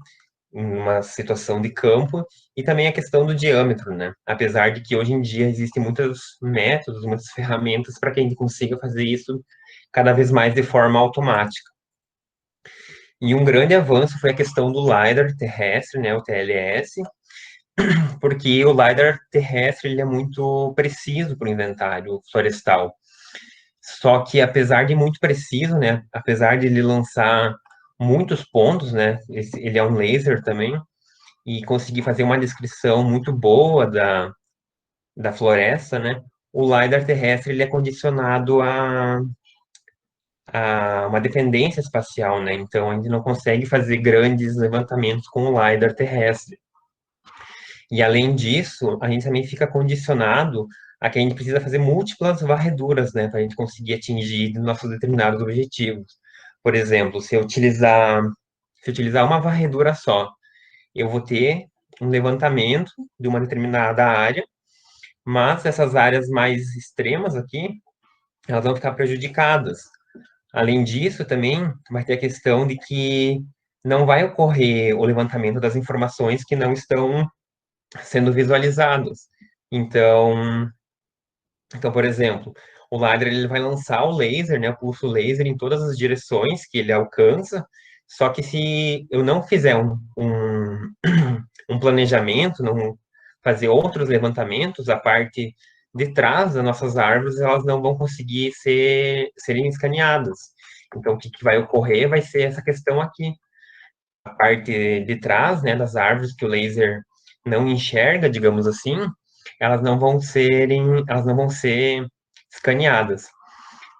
em uma situação de campo, e também a questão do diâmetro, né, apesar de que hoje em dia existem muitos métodos, muitas ferramentas para que a gente consiga fazer isso cada vez mais de forma automática. E um grande avanço foi a questão do LiDAR terrestre, né, o TLS, porque o LiDAR terrestre ele é muito preciso para o inventário florestal. Só que apesar de muito preciso, né, apesar de ele lançar muitos pontos, né, ele é um laser também, e conseguir fazer uma descrição muito boa da floresta, né, o LiDAR terrestre ele é condicionado a uma dependência espacial, né, então a gente não consegue fazer grandes levantamentos com o LiDAR terrestre. E além disso, a gente também fica condicionado a que a gente precisa fazer múltiplas varreduras, né, para a gente conseguir atingir nossos determinados objetivos. Por exemplo, se eu utilizar uma varredura só, eu vou ter um levantamento de uma determinada área, mas essas áreas mais extremas aqui, elas vão ficar prejudicadas. Além disso, também vai ter a questão de que não vai ocorrer o levantamento das informações que não estão sendo visualizados. Então, por exemplo, o LiDAR ele vai lançar o laser, né, o pulso laser em todas as direções que ele alcança, só que se eu não fizer um planejamento, não fazer outros levantamentos, a parte de trás das nossas árvores, elas não vão conseguir serem escaneadas. Então, o que vai ocorrer vai ser essa questão aqui. A parte de trás, né, das árvores que o laser não enxerga, digamos assim, elas não vão ser escaneadas.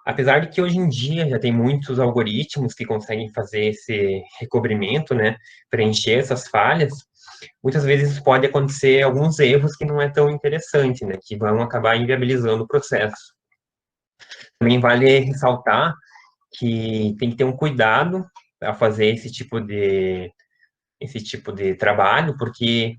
Apesar de que hoje em dia já tem muitos algoritmos que conseguem fazer esse recobrimento, né, preencher essas falhas, muitas vezes pode acontecer alguns erros que não é tão interessante, né, que vão acabar inviabilizando o processo. Também vale ressaltar que tem que ter um cuidado ao fazer esse tipo de trabalho, porque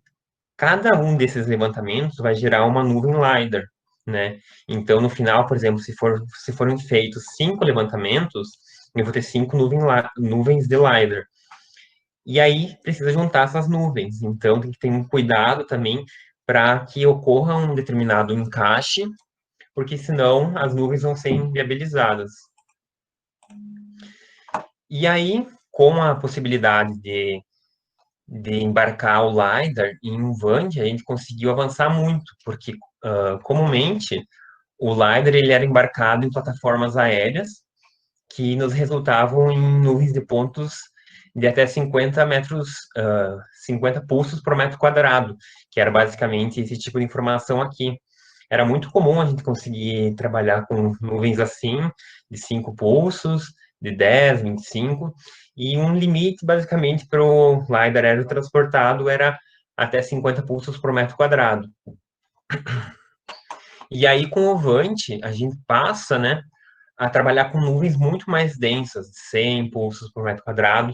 cada um desses levantamentos vai gerar uma nuvem LiDAR, né? Então, no final, por exemplo, se forem feitos 5 levantamentos, eu vou ter 5 nuvens de LiDAR. E aí, precisa juntar essas nuvens. Então, tem que ter um cuidado também para que ocorra um determinado encaixe, porque senão as nuvens vão ser inviabilizadas. E aí, com a possibilidade de embarcar o LiDAR em um VAND, a gente conseguiu avançar muito, porque comumente o LiDAR ele era embarcado em plataformas aéreas que nos resultavam em nuvens de pontos de até 50 metros, 50 pulsos por metro quadrado, que era basicamente esse tipo de informação aqui. Era muito comum a gente conseguir trabalhar com nuvens assim, de 5 pulsos, de 10, 25, e um limite, basicamente, para o LiDAR aerotransportado era até 50 pulsos por metro quadrado. E aí, com o Vant, a gente passa, né, a trabalhar com nuvens muito mais densas, 100 pulsos por metro quadrado,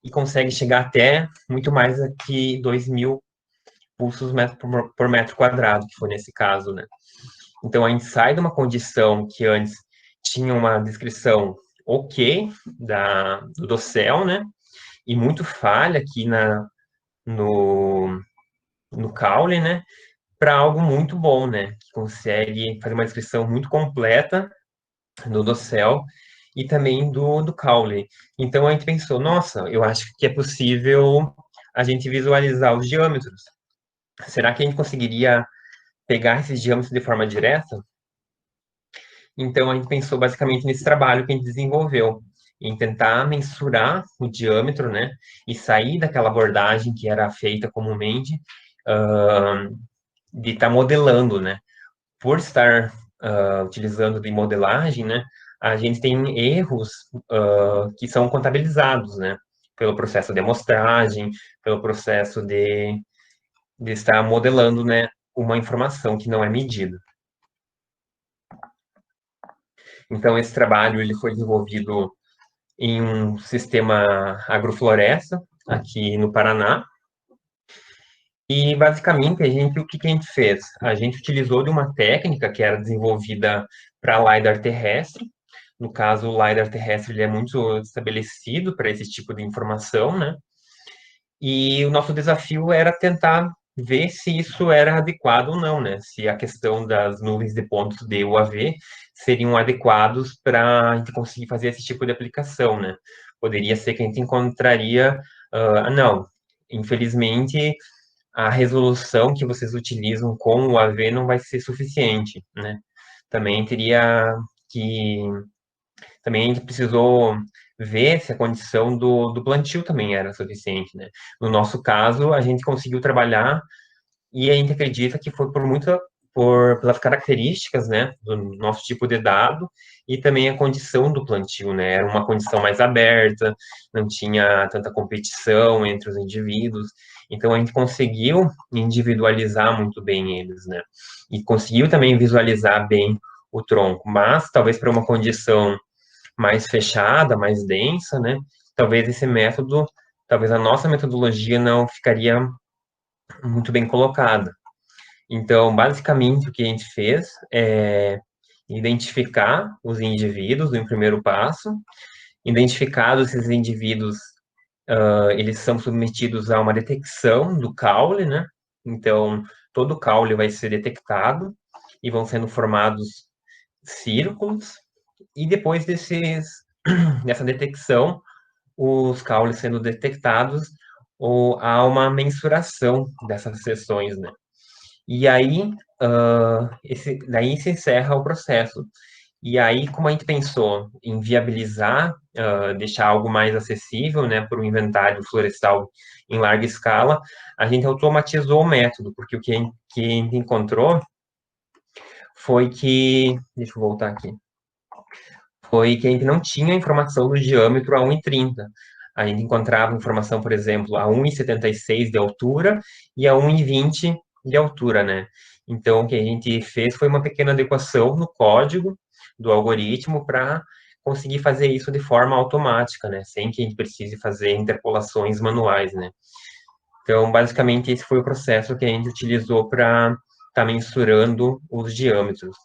e consegue chegar até muito mais que 2.000 pulsos por metro quadrado, que foi nesse caso, né. Então, a gente sai de uma condição que antes tinha uma descrição ok do dossel, né, e muito falha aqui no, no caule, né, para algo muito bom, né, que consegue fazer uma descrição muito completa do dossel e também do caule. Então a gente pensou, nossa, eu acho que é possível a gente visualizar os diâmetros. Será que a gente conseguiria pegar esses diâmetros de forma direta? Então a gente pensou basicamente nesse trabalho que a gente desenvolveu, em tentar mensurar o diâmetro, né, e sair daquela abordagem que era feita comumente, de estar modelando, né. Por estar utilizando de modelagem, né, a gente tem erros que são contabilizados, né, pelo processo de amostragem, pelo processo de estar modelando, né, uma informação que não é medida. Então, esse trabalho ele foi desenvolvido em um sistema agrofloresta, aqui no Paraná, e basicamente o que a gente fez? A gente utilizou de uma técnica que era desenvolvida para LiDAR terrestre. No caso, o LiDAR terrestre ele é muito estabelecido para esse tipo de informação, né? E o nosso desafio era tentar ver se isso era adequado ou não, né? Se a questão das nuvens de pontos de UAV seriam adequados para a gente conseguir fazer esse tipo de aplicação, né? Poderia ser que a gente encontraria, não, infelizmente a resolução que vocês utilizam com o AV não vai ser suficiente, né? Também teria que também a gente precisou ver se a condição do plantio também era suficiente, né? No nosso caso, a gente conseguiu trabalhar e a gente acredita que foi pelas características, né, do nosso tipo de dado e também a condição do plantio, né? Era uma condição mais aberta, não tinha tanta competição entre os indivíduos. Então a gente conseguiu individualizar muito bem eles, né? E conseguiu também visualizar bem o tronco, mas talvez para uma condição mais fechada, mais densa, né? Talvez esse método, talvez a nossa metodologia não ficaria muito bem colocada. Então, basicamente, o que a gente fez é identificar os indivíduos no primeiro passo. Identificados esses indivíduos, eles são submetidos a uma detecção do caule, né? Então, todo o caule vai ser detectado e vão sendo formados círculos. E depois dessa detecção, os caules sendo detectados, ou há uma mensuração dessas seções, né? E aí, daí se encerra o processo. E aí, como a gente pensou em viabilizar, deixar algo mais acessível, né, para o inventário florestal em larga escala, a gente automatizou o método, porque que a gente encontrou foi que, deixa eu voltar aqui, foi que a gente não tinha informação do diâmetro a 1,30. A gente encontrava informação, por exemplo, a 1,76 de altura e a 1,20 de altura, né? Então, o que a gente fez foi uma pequena adequação no código do algoritmo para conseguir fazer isso de forma automática, né? Sem que a gente precise fazer interpolações manuais, né? Então, basicamente, esse foi o processo que a gente utilizou para estar mensurando os diâmetros.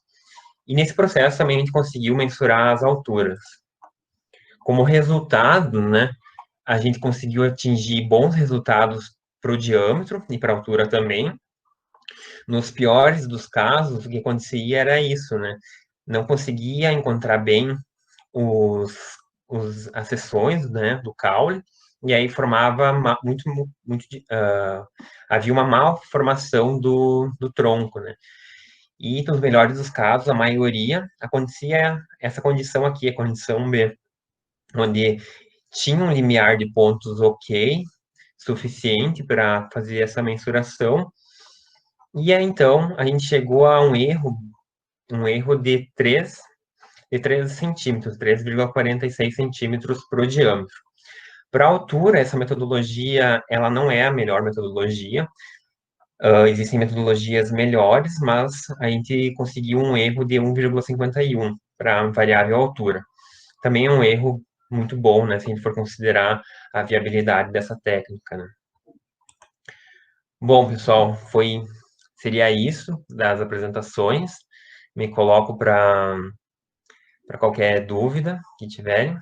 E nesse processo também a gente conseguiu mensurar as alturas. Como resultado, né, a gente conseguiu atingir bons resultados para o diâmetro e para a altura também. Nos piores dos casos, o que acontecia era isso, né? Não conseguia encontrar bem os, as seções, né, do caule, e aí formava havia uma malformação do tronco, né? E nos melhores dos casos, a maioria, acontecia essa condição aqui, a condição B, onde tinha um limiar de pontos ok, suficiente para fazer essa mensuração, e aí então a gente chegou a um erro de 3 centímetros, 3,46 centímetros para o diâmetro. Para a altura, essa metodologia, ela não é a melhor metodologia, existem metodologias melhores, mas a gente conseguiu um erro de 1,51 para a variável altura. Também é um erro muito bom, né, se a gente for considerar a viabilidade dessa técnica, né. Bom, pessoal, seria isso das apresentações. Me coloco para qualquer dúvida que tiverem.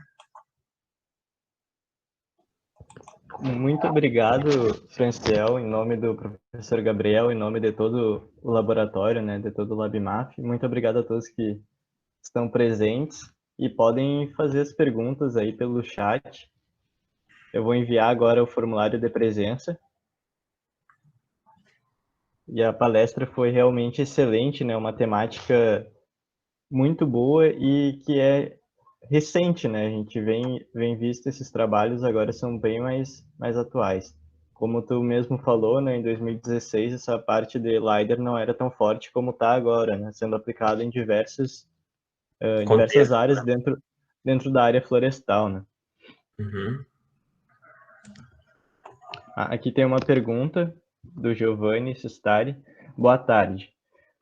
Muito obrigado, Franciel, em nome do professor Gabriel, em nome de todo o laboratório, né, de todo o LabMAF. Muito obrigado a todos que estão presentes e podem fazer as perguntas aí pelo chat. Eu vou enviar agora o formulário de presença. E a palestra foi realmente excelente, né? Uma temática muito boa e que é recente, né? A gente vem visto esses trabalhos agora são bem mais atuais. Como tu mesmo falou, né, em 2016 essa parte de LiDAR não era tão forte como está agora, né? Sendo aplicado em diversas Contexto. áreas dentro da área florestal, né? Uhum. Aqui tem uma pergunta do Giovanni Sistari. Boa tarde.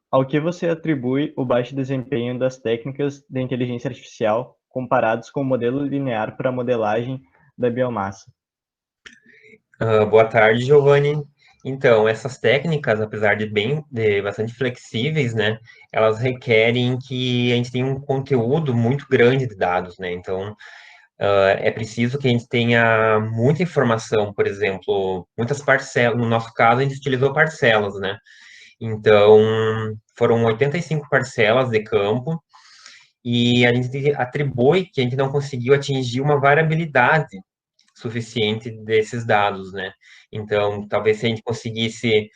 Ao que você atribui o baixo desempenho das técnicas de inteligência artificial comparados com o modelo linear para a modelagem da biomassa? Boa tarde, Giovanni. Então, essas técnicas, apesar de bastante flexíveis, né, elas requerem que a gente tenha um conteúdo muito grande de dados, né? Então, é preciso que a gente tenha muita informação, por exemplo, muitas parcelas. No nosso caso, a gente utilizou parcelas, né? Então, foram 85 parcelas de campo e a gente atribui que a gente não conseguiu atingir uma variabilidade suficiente desses dados, né? Então, talvez se a gente conseguisse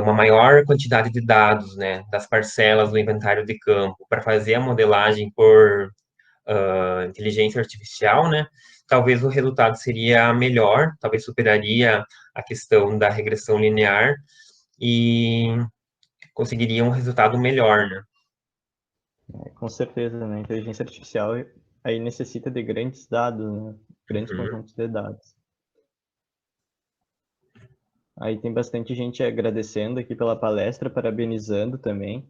uma maior quantidade de dados, né, das parcelas do inventário de campo para fazer a modelagem por inteligência artificial, né, talvez o resultado seria melhor, talvez superaria a questão da regressão linear e conseguiria um resultado melhor, né? Com certeza, né? A inteligência artificial aí necessita de grandes dados, né? Grandes Uhum. conjuntos de dados. Aí tem bastante gente agradecendo aqui pela palestra, parabenizando também.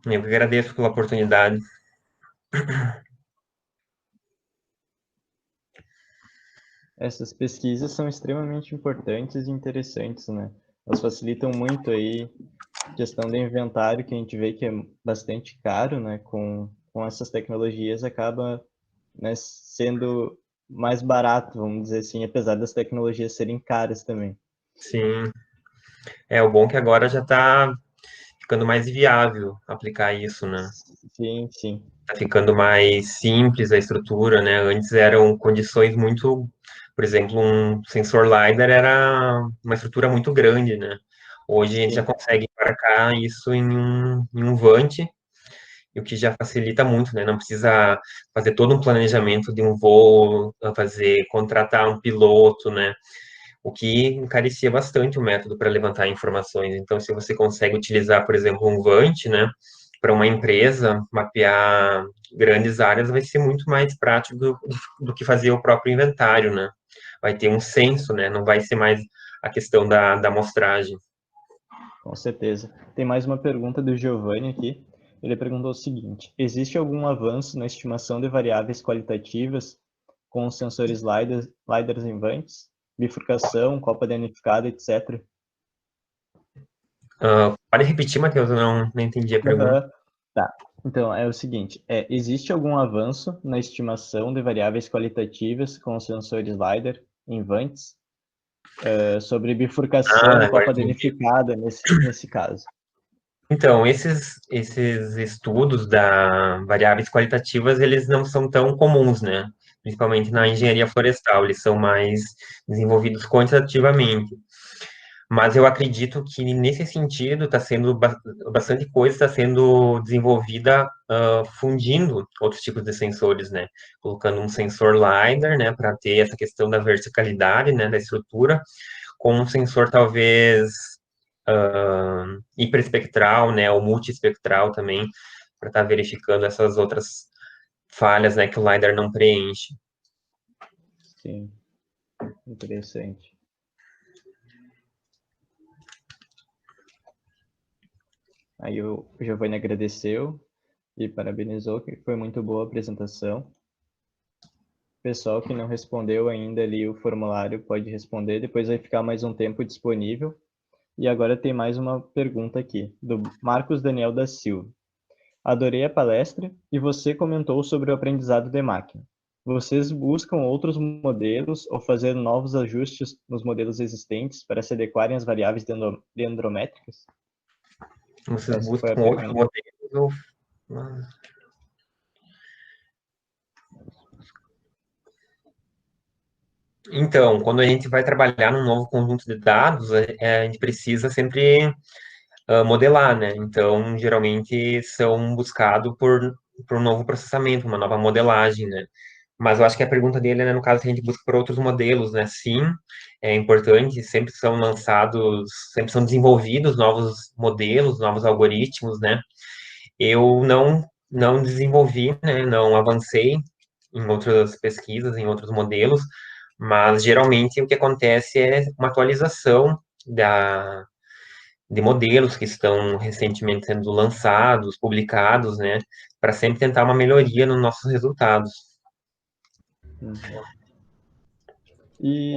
Eu que agradeço pela oportunidade. Essas pesquisas são extremamente importantes e interessantes, né? Elas facilitam muito aí a questão do inventário, que a gente vê que é bastante caro, né? Com essas tecnologias acaba, né, sendo mais barato, vamos dizer assim, apesar das tecnologias serem caras também. Sim, o bom é que agora já está ficando mais viável aplicar isso, né? Sim, sim. Tá ficando mais simples a estrutura, né? Antes eram condições muito Por exemplo, um sensor LiDAR era uma estrutura muito grande, né? Hoje a gente já Sim, consegue embarcar isso em um Vant, e o que já facilita muito, né? Não precisa fazer todo um planejamento de um voo, contratar um piloto, né? O que encarecia bastante o método para levantar informações. Então, se você consegue utilizar, por exemplo, um Vant, né, para uma empresa mapear grandes áreas, vai ser muito mais prático do que fazer o próprio inventário, né? Vai ter um senso, né? Não vai ser mais a questão da amostragem. com certeza. Tem mais uma pergunta do Giovanni aqui. Ele perguntou o seguinte: existe algum avanço na estimação de variáveis qualitativas com os sensores LiDARs em Vants, bifurcação, copa danificada, etc? Pode repetir, Matheus? Eu não entendi a pergunta. Aham. Tá. Então, é o seguinte, existe algum avanço na estimação de variáveis qualitativas com os sensores LiDAR em Vants, sobre Ah, bifurcação, agora copa entendi. danificada nesse caso? Então, esses estudos da variáveis qualitativas, eles não são tão comuns, né? Principalmente na Uhum. engenharia florestal, eles são mais desenvolvidos quantitativamente. Mas eu acredito que nesse sentido está sendo bastante coisa está sendo desenvolvida fundindo outros tipos de sensores, né? Colocando um sensor LiDAR, né, para ter essa questão da verticalidade, né, da estrutura, com um sensor talvez hiperespectral, né, ou multiespectral também, para estar verificando essas outras falhas, né, que o LiDAR não preenche. Sim, interessante. Aí o Giovanni agradeceu e parabenizou, que foi muito boa a apresentação. Pessoal que não respondeu ainda ali o formulário pode responder, depois vai ficar mais um tempo disponível. E agora tem mais uma pergunta aqui, do Marcos Daniel da Silva. Adorei a palestra e você comentou sobre o aprendizado de máquina. Vocês buscam outros modelos ou fazer novos ajustes nos modelos existentes para se adequarem às variáveis dendrométricas? Vocês Essa foi a buscam outros pergunta. modelos ou... Então, quando a gente vai trabalhar num novo conjunto de dados, a gente precisa sempre modelar, né? Então, geralmente são buscados por um novo processamento, uma nova modelagem, né? Mas eu acho que a pergunta dele, né, no caso, se a gente busca por outros modelos, né? Sim, é importante, sempre são lançados, sempre são desenvolvidos novos modelos, novos algoritmos, né? Eu não desenvolvi, né? Não avancei em outras pesquisas, em outros modelos, mas geralmente o que acontece é uma atualização de modelos que estão recentemente sendo lançados, publicados, né, para sempre tentar uma melhoria nos nossos resultados. Uhum. E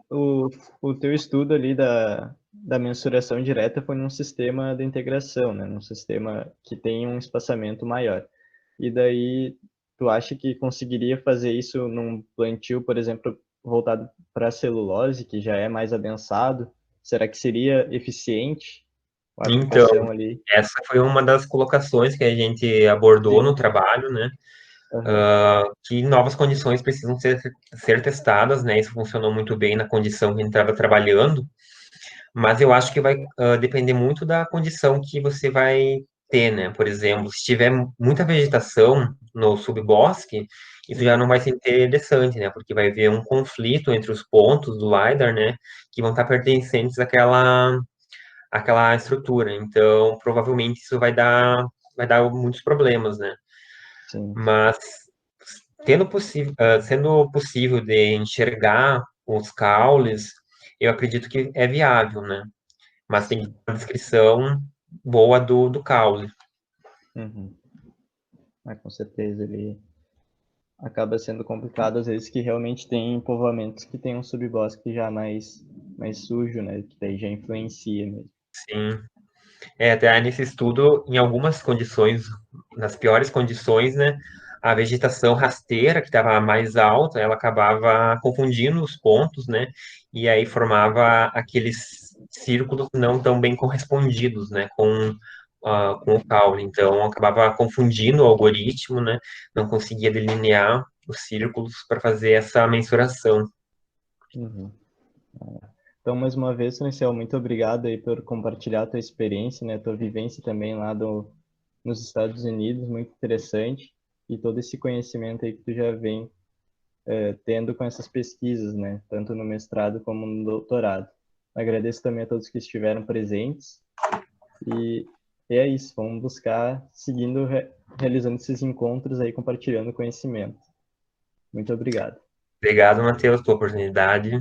o teu estudo ali da mensuração direta foi num sistema de integração, né? Num sistema que tem um espaçamento maior. E daí, tu acha que conseguiria fazer isso num plantio, por exemplo, voltado para a celulose, que já é mais adensado? Será que seria eficiente a Então, aplicação ali? essa foi uma das colocações que a gente abordou no Sim. trabalho, né? Aham. Que novas condições precisam ser testadas, né? Isso funcionou muito bem na condição que a gente estava trabalhando, mas eu acho que vai depender muito da condição que você vai ter, né? Por exemplo, se tiver muita vegetação no subbosque, isso já não Uhum. vai ser interessante, né? Porque vai haver um conflito entre os pontos do LiDAR, né? Que vão estar pertencentes àquela estrutura. Então, provavelmente isso vai dar muitos problemas, né? Sim. Mas sendo possível de enxergar os caules, eu acredito que é viável, né? Mas tem que ter Sim. uma descrição boa do caule. Uhum. Com certeza ele acaba sendo complicado às vezes que realmente tem povoamentos que tem um subbosque já mais sujo, né? Que daí já influencia mesmo. Sim. Até nesse estudo, em algumas condições, nas piores condições, né, a vegetação rasteira, que estava mais alta, ela acabava confundindo os pontos, né, e aí formava aqueles círculos não tão bem correspondidos, né, com o caule. Então, acabava confundindo o algoritmo, né, não conseguia delinear. os círculos para fazer essa mensuração. Uhum. Então, mais uma vez, Franciel, muito obrigado aí por compartilhar a tua experiência, né, tua vivência também lá nos Estados Unidos, muito interessante, e todo esse conhecimento aí que tu já vem tendo com essas pesquisas, né, tanto no mestrado como no doutorado. Agradeço também a todos que estiveram presentes, e é isso, vamos buscar seguindo, realizando esses encontros aí, compartilhando conhecimento. Muito obrigado. Obrigado, Matheus, pela oportunidade.